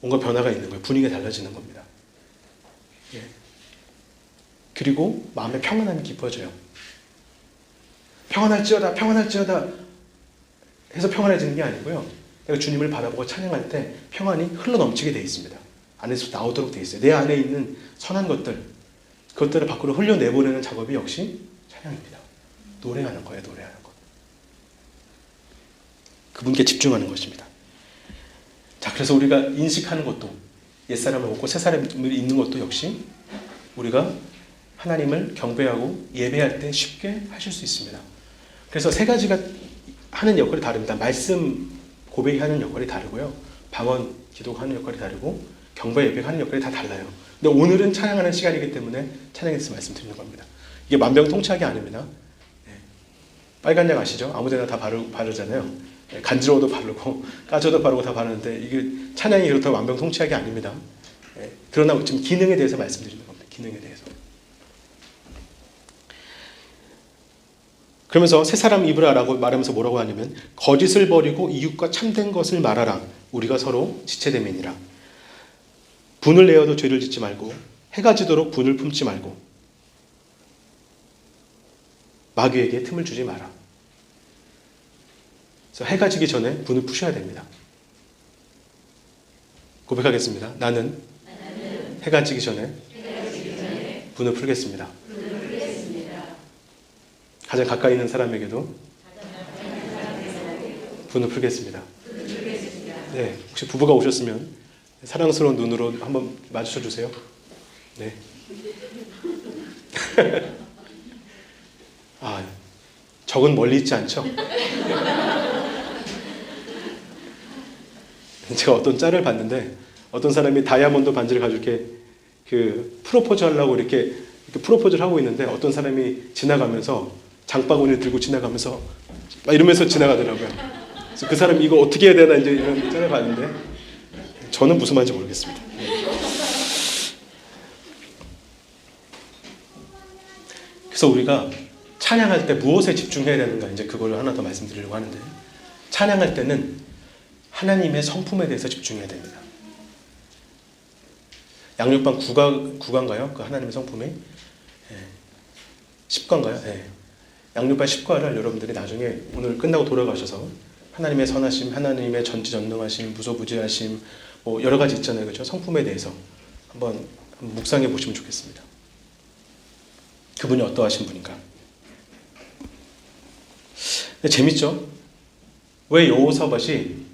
뭔가 변화가 있는 거예요. 분위기가 달라지는 겁니다. 예. 그리고 마음의 평안함이 깊어져요. 평안할지어다 해서 평안해지는 게 아니고요. 내가 주님을 바라보고 찬양할 때 평안이 흘러넘치게 되어 있습니다. 안에서 나오도록 되어 있어요. 내 안에 있는 선한 것들, 그것들을 밖으로 흘려내보내는 작업이 역시 찬양입니다. 노래하는 거예요. 노래하는 것. 그분께 집중하는 것입니다. 자, 그래서 우리가 인식하는 것도 옛사람을 얻고 새사람을 잊는 것도 역시 우리가 하나님을 경배하고 예배할 때 쉽게 하실 수 있습니다. 그래서 세 가지가 하는 역할이 다릅니다. 말씀 고백하는 역할이 다르고요. 방언 기도하는 역할이 다르고 경배 예배하는 역할이 다 달라요. 근데 오늘은 찬양하는 시간이기 때문에 찬양에 대해서 말씀드리는 겁니다. 이게 만병통치약이 아닙니다. 네. 빨간 약 아시죠? 아무데나 다 바르잖아요. 네. 간지러워도 바르고 까져도 바르고 다 바르는데 이게 찬양이 그렇다고 만병통치약이 아닙니다. 네. 그러나 지금 기능에 대해서 말씀드리는 겁니다. 기능에 대해서. 그러면서 새 사람 입으라라고 말하면서 뭐라고 하냐면 거짓을 버리고 이웃과 참된 것을 말하라. 우리가 서로 지체됨이니라. 분을 내어도 죄를 짓지 말고 해가 지도록 분을 품지 말고 마귀에게 틈을 주지 마라. 그래서 해가 지기 전에 분을 푸셔야 됩니다. 고백하겠습니다. 나는 해가 지기 전에 분을 풀겠습니다. 가장 가까이 있는 사람에게도 분을 풀겠습니다. 네, 혹시 부부가 오셨으면 사랑스러운 눈으로 한번 마주쳐 주세요. 네. 아, 적은 멀리 있지 않죠? 제가 어떤 짤을 봤는데 어떤 사람이 다이아몬드 반지를 가지고 이렇게 그 프로포즈 하려고 이렇게 프로포즈를 하고 있는데 어떤 사람이 지나가면서 장바구니를 들고 지나가면서 막 이러면서 지나가더라고요. 그래서 그 사람이 이거 어떻게 해야 되나 이제 이런 짤을 봤는데 저는 무슨 말인지 모르겠습니다. 그래서 우리가 찬양할 때 무엇에 집중해야 되는가 이제 그걸 하나 더 말씀드리려고 하는데 찬양할 때는 하나님의 성품에 대해서 집중해야 됩니다. 양육반 9과인가요? 그 하나님의 성품이 10과인가요? 네. 양육반 10과를 여러분들이 나중에 오늘 끝나고 돌아가셔서 하나님의 선하심, 하나님의 전지전능하심, 무소부지하심 뭐 여러 가지 있잖아요. 그렇죠? 성품에 대해서 한번 묵상해 보시면 좋겠습니다. 그분이 어떠하신 분인가? 근데 재밌죠? 왜 여호사밧이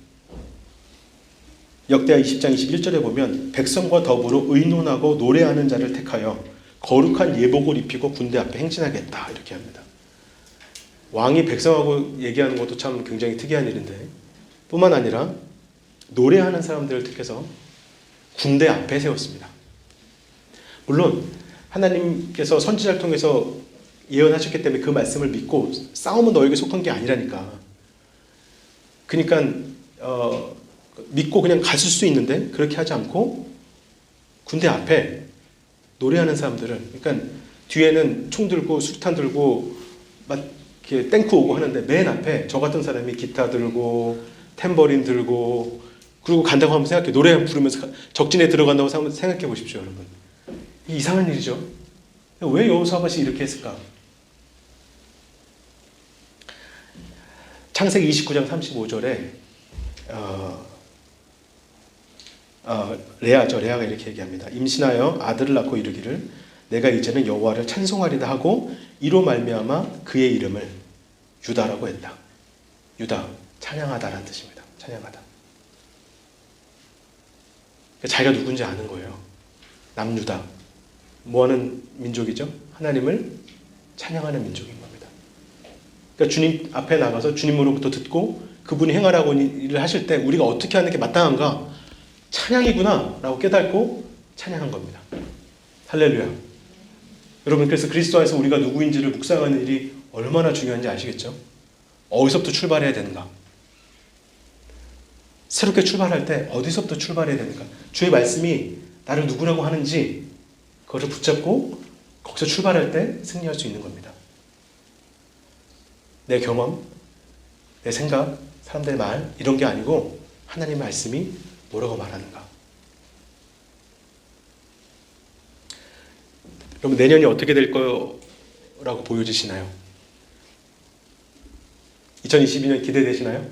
역대하 20장 21절에 보면 백성과 더불어 의논하고 노래하는 자를 택하여 거룩한 예복을 입히고 군대 앞에 행진하겠다 이렇게 합니다. 왕이 백성하고 얘기하는 것도 참 굉장히 특이한 일인데 뿐만 아니라 노래하는 사람들을 택해서 군대 앞에 세웠습니다. 물론 하나님께서 선지자를 통해서 예언하셨기 때문에 그 말씀을 믿고 싸움은 너에게 속한 게 아니라니까. 그러니까 믿고 그냥 갔을 수 있는데 그렇게 하지 않고 군대 앞에 노래하는 사람들은 그러니까 뒤에는 총 들고 수류탄 들고 막 이렇게 탱크 오고 하는데 맨 앞에 저 같은 사람이 기타 들고 탬버린 들고 그리고 간다고 한번 생각해 노래 부르면서 적진에 들어간다고 생각해 보십시오, 여러분. 이상한 일이죠. 왜 여호사밧이 이렇게 했을까? 창세기 29장 35절에 레아가 이렇게 얘기합니다. 임신하여 아들을 낳고 이르기를 내가 이제는 여호와를 찬송하리다 하고 이로 말미암아 그의 이름을 유다라고 했다. 유다, 찬양하다라는 뜻입니다. 찬양하다. 자기가 누군지 아는 거예요. 남유다. 뭐하는 민족이죠? 하나님을 찬양하는 민족인 겁니다. 그러니까 주님 앞에 나가서 주님으로부터 듣고 그분이 행하라고 일을 하실 때 우리가 어떻게 하는 게 마땅한가? 찬양이구나 라고 깨닫고 찬양한 겁니다. 할렐루야. 여러분, 그래서 그리스도 안에서 우리가 누구인지를 묵상하는 일이 얼마나 중요한지 아시겠죠? 어디서부터 출발해야 되는가? 새롭게 출발할 때 어디서부터 출발해야 되는가? 주의 말씀이 나를 누구라고 하는지 그것을 붙잡고 거기서 출발할 때 승리할 수 있는 겁니다. 내 경험, 내 생각, 사람들의 말 이런 게 아니고 하나님의 말씀이 뭐라고 말하는가? 여러분, 내년이 어떻게 될 거라고 보여지시나요? 2022년 기대되시나요?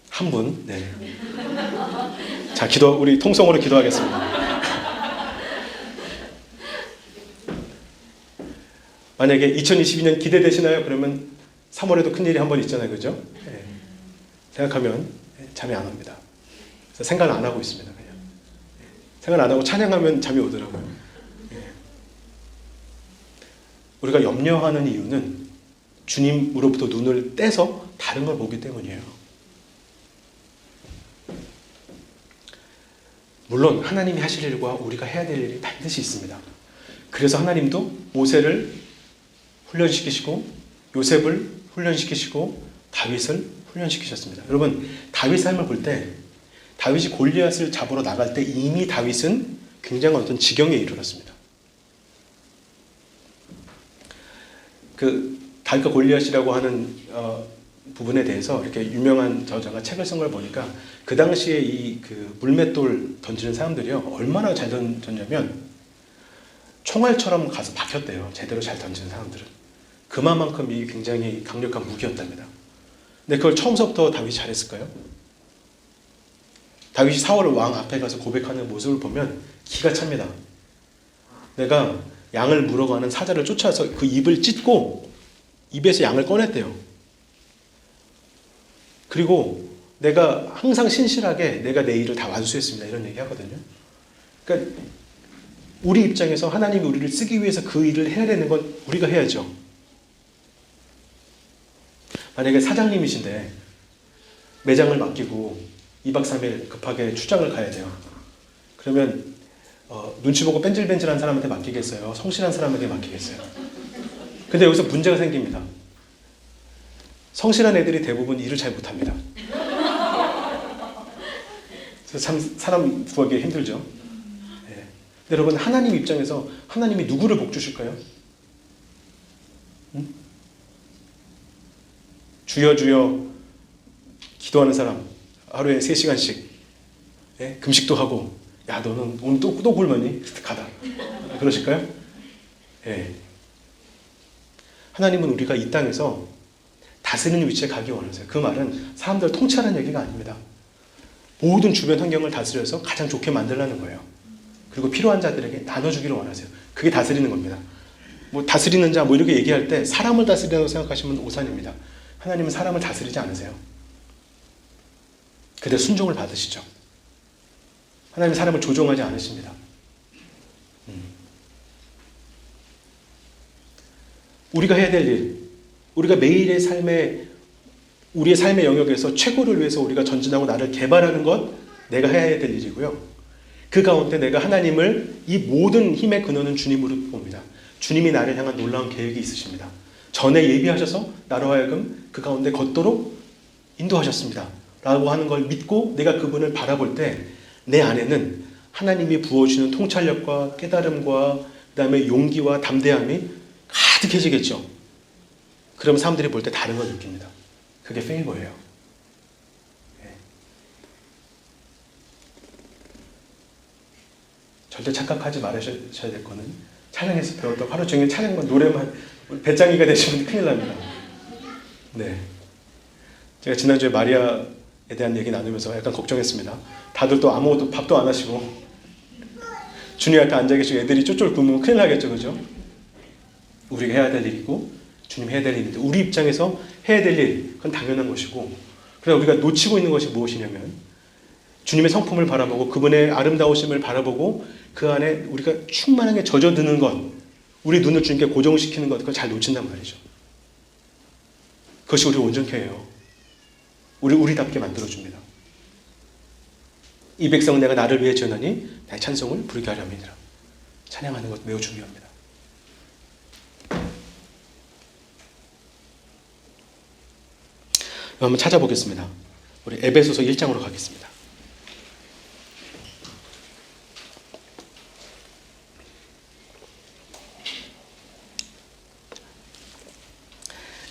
한 분, 네. 자, 우리 통성으로 기도하겠습니다. 만약에 2022년 기대되시나요? 그러면 3월에도 큰일이 한 번 있잖아요. 그죠? 네. 생각하면 잠이 안 옵니다. 그래서 생각 안 하고 있습니다. 그냥. 생각 안 하고 찬양하면 잠이 오더라고요. 네. 우리가 염려하는 이유는 주님으로부터 눈을 떼서 다른 걸 보기 때문이에요. 물론 하나님이 하실 일과 우리가 해야 될 일이 반드시 있습니다. 그래서 하나님도 모세를 훈련시키시고 요셉을 훈련시키시고 다윗을 훈련시키셨습니다. 여러분, 다윗 삶을 볼 때 다윗이 골리앗을 잡으러 나갈 때 이미 다윗은 굉장한 어떤 지경에 이르렀습니다. 그 다윗과 골리앗이라고 하는 부분에 대해서 이렇게 유명한 저자가 책을 쓴 걸 보니까 그 당시에 이 그 물맷돌 던지는 사람들이요 얼마나 잘 던졌냐면 총알처럼 가서 박혔대요. 제대로 잘 던지는 사람들은. 그만큼 이 굉장히 강력한 무기였답니다. 근데 그걸 처음부터 다윗이 잘했을까요? 다윗이 사울 왕 앞에 가서 고백하는 모습을 보면 기가 찹니다. 내가 양을 물어가는 사자를 쫓아서 그 입을 찢고 입에서 양을 꺼냈대요. 그리고 내가 항상 신실하게 내가 내 일을 다 완수했습니다. 이런 얘기 하거든요. 그러니까 우리 입장에서 하나님이 우리를 쓰기 위해서 그 일을 해야 되는 건 우리가 해야죠. 만약에 사장님이신데 매장을 맡기고 2박 3일 급하게 출장을 가야 돼요. 그러면 눈치 보고 뺀질뺀질한 사람한테 맡기겠어요? 성실한 사람에게 맡기겠어요? 근데 여기서 문제가 생깁니다. 성실한 애들이 대부분 일을 잘 못합니다. 그래서 참 사람 구하기 힘들죠. 네. 근데 여러분, 하나님 입장에서 하나님이 누구를 복 주실까요? 응? 주여 주여 기도하는 사람 하루에 3시간씩 예? 금식도 하고 야 너는 오늘 또 굶었니? 가다. 그러실까요? 예. 하나님은 우리가 이 땅에서 다스리는 위치에 가기 원하세요. 그 말은 사람들을 통치하라는 얘기가 아닙니다. 모든 주변 환경을 다스려서 가장 좋게 만들라는 거예요. 그리고 필요한 자들에게 나눠주기를 원하세요. 그게 다스리는 겁니다. 뭐 다스리는 자 뭐 이렇게 얘기할 때 사람을 다스리라고 생각하시면 오산입니다. 하나님은 사람을 다스리지 않으세요. 그대 순종을 받으시죠. 하나님은 사람을 조종하지 않으십니다. 우리가 해야 될 일, 우리가 매일의 우리의 삶의 영역에서 최고를 위해서 우리가 전진하고 나를 개발하는 것, 내가 해야 될 일이고요. 그 가운데 내가 하나님을 이 모든 힘의 근원은 주님으로 봅니다. 주님이 나를 향한 놀라운 계획이 있으십니다. 전에 예비하셔서 나로 하여금 그 가운데 걷도록 인도하셨습니다. 라고 하는 걸 믿고 내가 그분을 바라볼 때 내 안에는 하나님이 부어주시는 통찰력과 깨달음과 그 다음에 용기와 담대함이 가득해지겠죠. 그럼 사람들이 볼 때 다른 걸 느낍니다. 그게 페이버예요. 네. 절대 착각하지 말으셔야 될 거는 찬양에서 배웠다고 하루 종일 찬양만 노래만 배짱이가 되시면 큰일 납니다. 네, 제가 지난주에 마리아에 대한 얘기 나누면서 약간 걱정했습니다. 다들 또 아무것도 밥도 안 하시고 주님 앞에 앉아 계시고 애들이 쫄쫄 굶으면 큰일 나겠죠, 그죠? 우리가 해야 될 일이고 주님 해야 될 일인데 우리 입장에서 해야 될 일, 그건 당연한 것이고, 그러나 우리가 놓치고 있는 것이 무엇이냐면 주님의 성품을 바라보고 그분의 아름다우심을 바라보고 그 안에 우리가 충만하게 젖어드는 것, 우리 눈을 주님께 고정시키는 것, 그걸 잘 놓친단 말이죠. 그것이 우리를 온전케 해요. 우리답게 만들어줍니다. 이 백성은 내가 나를 위해 지었나니 나의 찬송을 부르게 하려 함이니라. 찬양하는 것 매우 중요합니다. 한번 찾아보겠습니다. 우리 에베소서 1장으로 가겠습니다.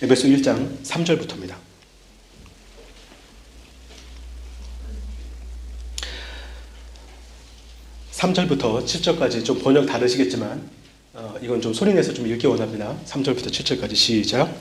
에베소 1장 3절부터입니다. 3절부터 7절까지 좀 번역 다르시겠지만 이건 좀 소리내서 좀 읽기 원합니다. 3절부터 7절까지 시작.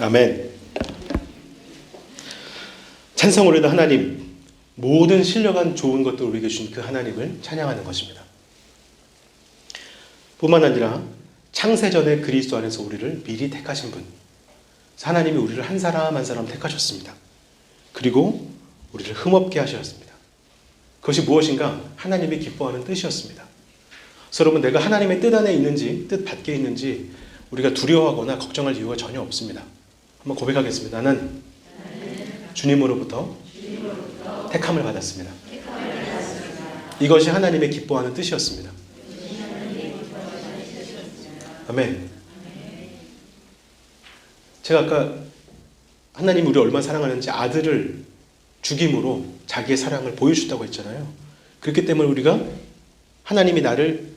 아멘. 찬송 올리는 하나님, 모든 신령한 좋은 것들 우리에게 주신 그 하나님을 찬양하는 것입니다. 뿐만 아니라 창세전에 그리스도 안에서 우리를 미리 택하신 분, 하나님이 우리를 한 사람 한 사람 택하셨습니다. 그리고 우리를 흠없게 하셨습니다. 그것이 무엇인가? 하나님이 기뻐하는 뜻이었습니다. 그래서 여러분, 내가 하나님의 뜻 안에 있는지 뜻 밖에 있는지 우리가 두려워하거나 걱정할 이유가 전혀 없습니다. 한번 고백하겠습니다. 나는 주님으로부터 택함을 받았습니다. 이것이 하나님의 기뻐하는 뜻이었습니다. 아멘. 제가 아까 하나님이 우리를 얼마나 사랑하는지 아들을 죽임으로 자기의 사랑을 보여주셨다고 했잖아요. 그렇기 때문에 우리가 하나님이 나를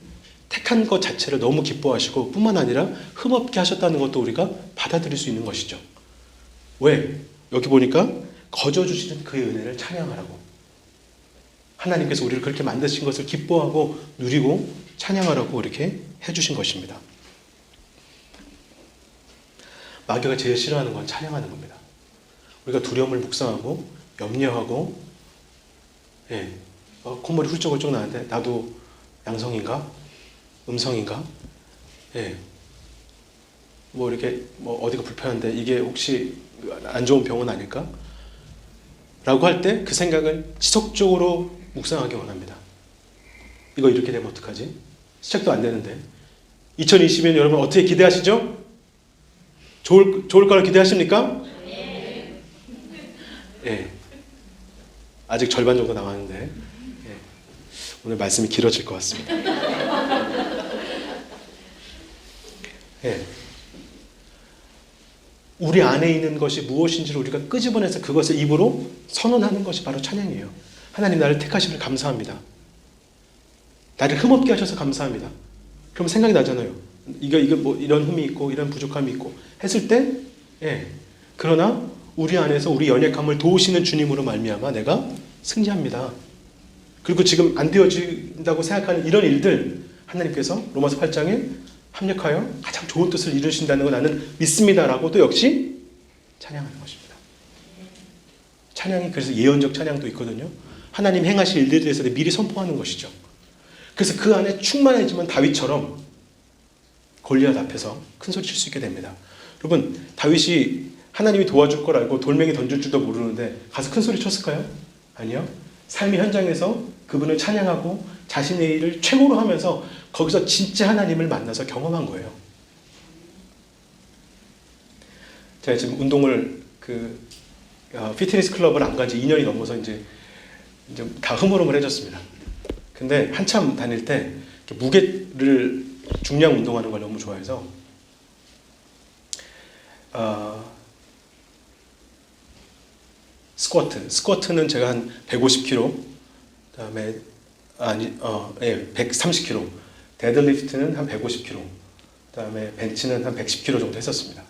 택한 것 자체를 너무 기뻐하시고 뿐만 아니라 흠없게 하셨다는 것도 우리가 받아들일 수 있는 것이죠. 왜? 여기 보니까 거저 주시는 그의 은혜를 찬양하라고. 하나님께서 우리를 그렇게 만드신 것을 기뻐하고 누리고 찬양하라고 이렇게 해주신 것입니다. 마귀가 제일 싫어하는 건 찬양하는 겁니다. 우리가 두려움을 묵상하고 염려하고 콧물이 훌쩍훌쩍 나는데 나도 양성인가? 음성인가? 뭐 이렇게 어디가 불편한데 이게 혹시 안 좋은 병은 아닐까? 라고 할 때 그 생각을 지속적으로 묵상하기 원합니다. 이거 이렇게 되면 어떡하지? 시작도 안 되는데. 2020년 여러분 어떻게 기대하시죠? 좋을 거를 기대하십니까? 예. 아직 절반 정도 남았는데 오늘 말씀이 길어질 것 같습니다. 우리 안에 있는 것이 무엇인지를 우리가 끄집어내서 그것을 입으로 선언하는 것이 바로 찬양이에요. 하나님 나를 택하심을 감사합니다. 나를 흠없게 하셔서 감사합니다. 그럼 생각이 나잖아요. 이거 뭐 이런 흠이 있고 이런 부족함이 있고 했을 때 그러나 우리 안에서 우리 연약함을 도우시는 주님으로 말미암아 내가 승리합니다. 그리고 지금 안 되어진다고 생각하는 이런 일들 하나님께서 로마서 8장에 합력하여 가장 좋은 뜻을 이루신다는 거 나는 믿습니다라고 또 역시 찬양하는 것입니다. 찬양이 그래서 예언적 찬양도 있거든요. 하나님 행하실 일들에 대해서 미리 선포하는 것이죠. 그래서 그 안에 충만해지면 다윗처럼 골리앗 앞에서 큰 소리 칠 수 있게 됩니다. 여러분, 다윗이 하나님이 도와줄 걸 알고 돌멩이 던질 줄도 모르는데 가서 큰 소리 쳤을까요? 아니요. 삶의 현장에서 그분을 찬양하고 자신의 일을 최고로 하면서 거기서 진짜 하나님을 만나서 경험한 거예요. 제가 지금 운동을 피트니스 클럽을 안 간 지 2년이 넘어서 이제 다 흐물흐물해졌습니다. 근데 한참 다닐 때 무게를 중량 운동하는 걸 너무 좋아해서 스쿼트는 제가 한 150kg, 그다음에 130kg, 데드리프트는 한 150kg, 그다음에 벤치는 한 110kg 정도 했었습니다.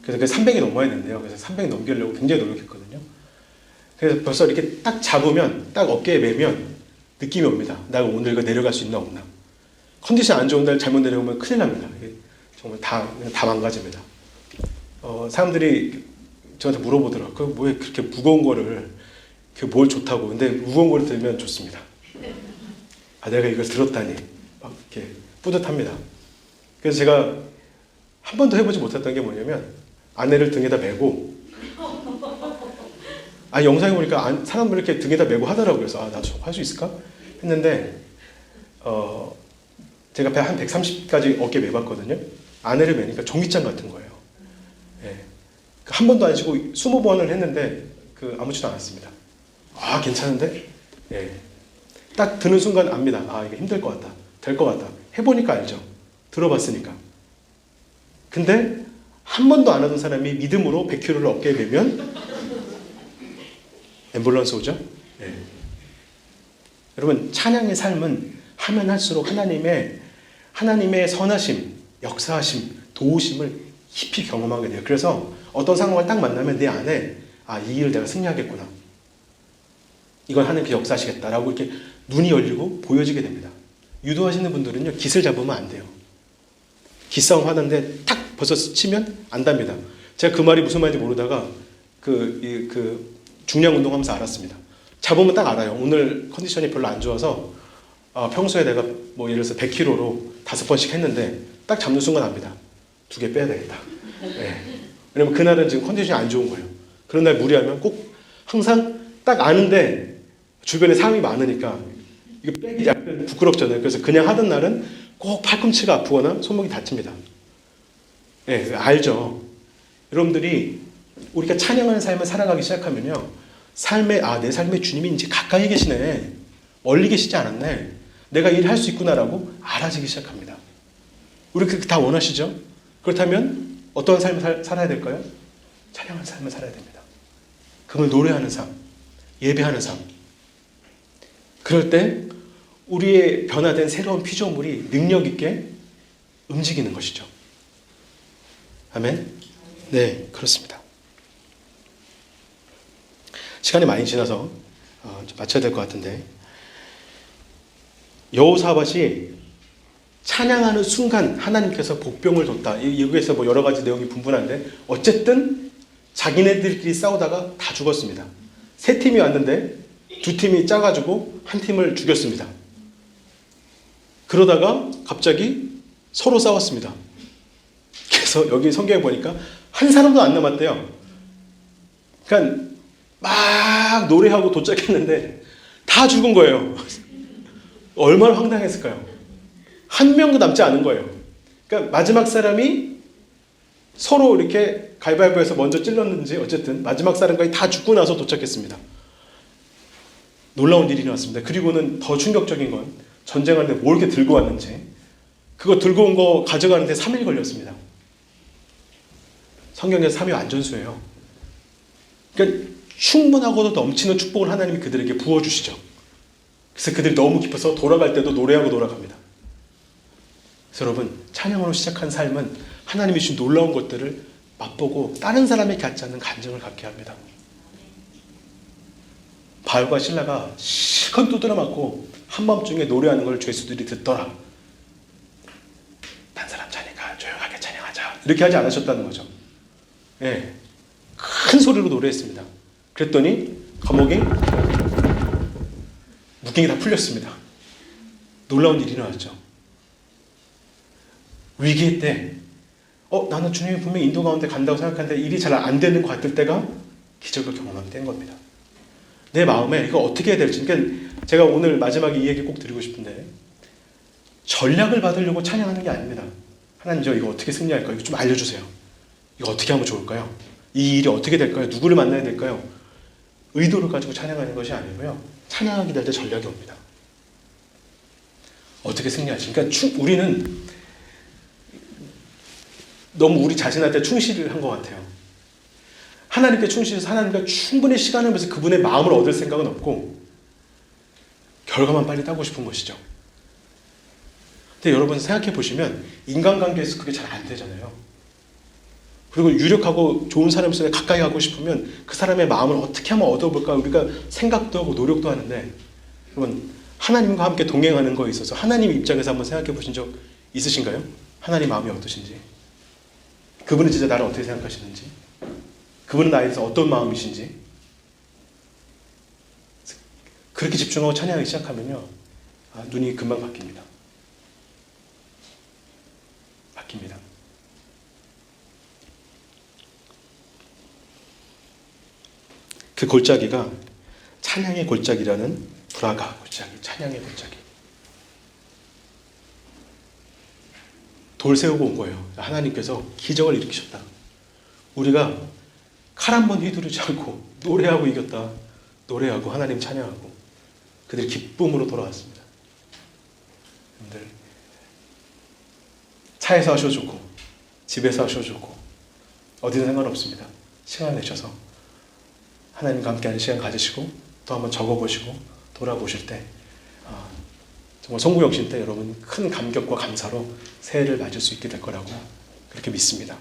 그래서 300이 넘어야 되는데요. 그래서 300 넘기려고 굉장히 노력했거든요. 그래서 벌써 이렇게 딱 잡으면, 딱 어깨에 매면 느낌이 옵니다. 나 오늘 이거 내려갈 수 있나 없나. 컨디션 안 좋은 날 잘못 내려오면 큰일 납니다. 이게 정말 다 망가집니다. 사람들이 저한테 물어보더라고요. 왜 그렇게 무거운 거를, 뭘 좋다고. 근데 무거운 걸 들면 좋습니다. 내가 이걸 들었다니. 막 이렇게 뿌듯합니다. 그래서 제가 한 번도 해보지 못했던 게 뭐냐면, 아내를 등에다 메고, 영상에 보니까 사람들 이렇게 등에다 메고 하더라고요. 그래서 나도 저거 할 수 있을까? 했는데, 제가 한 130까지 어깨 매봤거든요. 아내를 매니까 종이장 같은 거예요. 예. 한 번도 안 쉬고 20번을 했는데, 아무렇지도 않았습니다. 괜찮은데? 예. 딱 드는 순간 압니다. 이거 힘들 것 같다. 될 것 같다. 해보니까 알죠. 들어봤으니까. 근데 한 번도 안 하던 사람이 믿음으로 100kg를 어깨에 매면 앰뷸런스 오죠? 예. 여러분, 찬양의 삶은 하면 할수록 하나님의 선하심, 역사하심, 도우심을 깊이 경험하게 돼요. 그래서 어떤 상황을 딱 만나면 내 안에 이 일을 내가 승리하겠구나. 이건 하나님께 역사하시겠다라고 이렇게 눈이 열리고 보여지게 됩니다. 유도하시는 분들은요, 깃을 잡으면 안 돼요. 깃싸움 하는데 탁 벌써 스치면 안 답니다. 제가 그 말이 무슨 말인지 모르다가 중량 운동하면서 알았습니다. 잡으면 딱 알아요. 오늘 컨디션이 별로 안 좋아서 평소에 내가 예를 들어서 100kg로 5번씩 했는데 딱 잡는 순간 압니다. 2개 빼야 되겠다. 네. 왜냐면 그날은 지금 컨디션이 안 좋은 거예요. 그런 날 무리하면 꼭 항상 딱 아는데 주변에 사람이 많으니까 이거 빼기 약간 부끄럽잖아요. 그래서 그냥 하던 날은 꼭 팔꿈치가 아프거나 손목이 다칩니다. 네, 알죠. 여러분들이 우리가 찬양하는 삶을 살아가기 시작하면요, 내 삶의 주님이 이제 가까이 계시네, 멀리 계시지 않았네, 내가 일할 수 있구나라고 알아지기 시작합니다. 우리 그렇게 다 원하시죠? 그렇다면 어떤 삶을 살아야 될까요? 찬양하는 삶을 살아야 됩니다. 그걸 노래하는 삶, 예배하는 삶. 그럴 때 우리의 변화된 새로운 피조물이 능력 있게 움직이는 것이죠. 아멘? 네, 그렇습니다. 시간이 많이 지나서 좀 마쳐야 될 것 같은데, 여호사밧이 찬양하는 순간 하나님께서 복병을 줬다. 여기에서 여러 가지 내용이 분분한데 어쨌든 자기네들끼리 싸우다가 다 죽었습니다. 3팀이 왔는데 2팀이 짜가지고 한 팀을 죽였습니다. 그러다가 갑자기 서로 싸웠습니다. 그래서 여기 성경에 보니까 한 사람도 안 남았대요. 그러니까 막 노래하고 도착했는데 다 죽은 거예요. 얼마나 황당했을까요? 한 명도 남지 않은 거예요. 그러니까 마지막 사람이 서로 이렇게 가위바위보해서 먼저 찔렀는지 어쨌든 마지막 사람까지 다 죽고 나서 도착했습니다. 놀라운 일이 일어났습니다. 그리고는 더 충격적인 건 전쟁하는데 뭘 이렇게 들고 왔는지, 그거 들고 온 거 가져가는데 3일 걸렸습니다. 성경에서 3일 안전수예요. 그러니까 충분하고도 넘치는 축복을 하나님이 그들에게 부어주시죠. 그래서 그들이 너무 기뻐서 돌아갈 때도 노래하고 돌아갑니다. 그래서 여러분, 찬양으로 시작한 삶은 하나님이 주신 놀라운 것들을 맛보고 다른 사람이 갖지 않는 간증을 갖게 합니다. 바울과 실라가 실컷 두드려 맞고 한밤중에 노래하는 걸 죄수들이 듣더라. 딴 사람 자니까 조용하게 찬양하자, 이렇게 하지 않으셨다는 거죠. 예, 큰 소리로 노래했습니다. 그랬더니 감옥에 묶인 게 다 풀렸습니다. 놀라운 일이 일어났죠. 위기 때 나는 주님이 분명히 인도 가운데 간다고 생각하는데 일이 잘 안 되는 것 같을 때가 기적을 경험하게 된 겁니다. 내 마음에 이거 어떻게 해야 될지. 그러니까 제가 오늘 마지막에 이 얘기 꼭 드리고 싶은데, 전략을 받으려고 찬양하는 게 아닙니다. 하나님, 저 이거 어떻게 승리할까? 이거 좀 알려주세요. 이거 어떻게 하면 좋을까요? 이 일이 어떻게 될까요? 누구를 만나야 될까요? 의도를 가지고 찬양하는 것이 아니고요. 찬양하게 될 때 전략이 옵니다. 어떻게 승리하지? 그러니까 우리는 너무 우리 자신한테 충실을 한 것 같아요. 하나님께 충실해서 하나님과 충분히 시간을 내서 그분의 마음을 얻을 생각은 없고 결과만 빨리 따고 싶은 것이죠. 근데 여러분 생각해 보시면 인간관계에서 그게 잘 안 되잖아요. 그리고 유력하고 좋은 사람 속에 가까이 가고 싶으면 그 사람의 마음을 어떻게 하면 얻어볼까 우리가 생각도 하고 노력도 하는데, 여러분 하나님과 함께 동행하는 거에 있어서 하나님 입장에서 한번 생각해 보신 적 있으신가요? 하나님 마음이 어떠신지, 그분은 진짜 나를 어떻게 생각하시는지, 그분은 나에 대해서 어떤 마음이신지. 그렇게 집중하고 찬양하기 시작하면요, 눈이 금방 바뀝니다. 바뀝니다. 그 골짜기가 찬양의 골짜기라는, 브라가 골짜기, 찬양의 골짜기. 돌 세우고 온 거예요. 하나님께서 기적을 일으키셨다. 우리가 칼 한 번 휘두르지 않고 노래하고 이겼다. 노래하고 하나님 찬양하고 그들이 기쁨으로 돌아왔습니다. 여러분들 차에서 하셔도 좋고 집에서 하셔도 좋고 어디든 상관없습니다. 시간 내셔서 하나님과 함께하는 시간 가지시고 또 한번 적어보시고 돌아보실 때 정말 송구영신 때 여러분 큰 감격과 감사로 새해를 맞을 수 있게 될 거라고 그렇게 믿습니다.